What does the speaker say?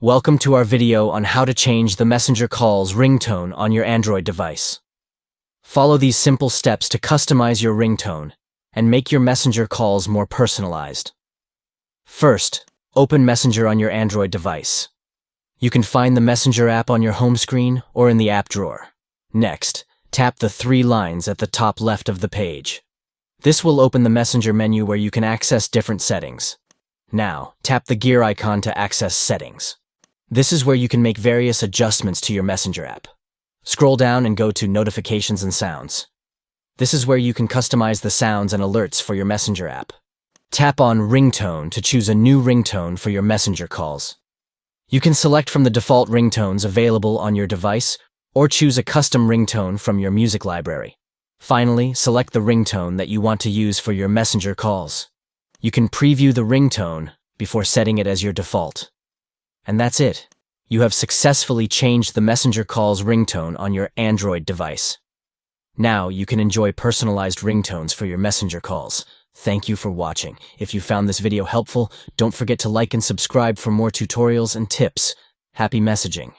Welcome to our video on how to change the Messenger calls ringtone on your Android device. Follow these simple steps to customize your ringtone and make your Messenger calls more personalized. First, open Messenger on your Android device. You can find the Messenger app on your home screen or in the app drawer. Next, tap the three lines at the top left of the page. This will open the Messenger menu where you can access different settings. Now, tap the gear icon to access settings. This is where you can make various adjustments to your Messenger app. Scroll down and go to Notifications and Sounds. This is where you can customize the sounds and alerts for your Messenger app. Tap on Ringtone to choose a new ringtone for your Messenger calls. You can select from the default ringtones available on your device or choose a custom ringtone from your music library. Finally, select the ringtone that you want to use for your Messenger calls. You can preview the ringtone before setting it as your default. And that's it. You have successfully changed the Messenger calls ringtone on your Android device. Now you can enjoy personalized ringtones for your Messenger calls. Thank you for watching. If you found this video helpful, don't forget to like and subscribe for more tutorials and tips. Happy messaging!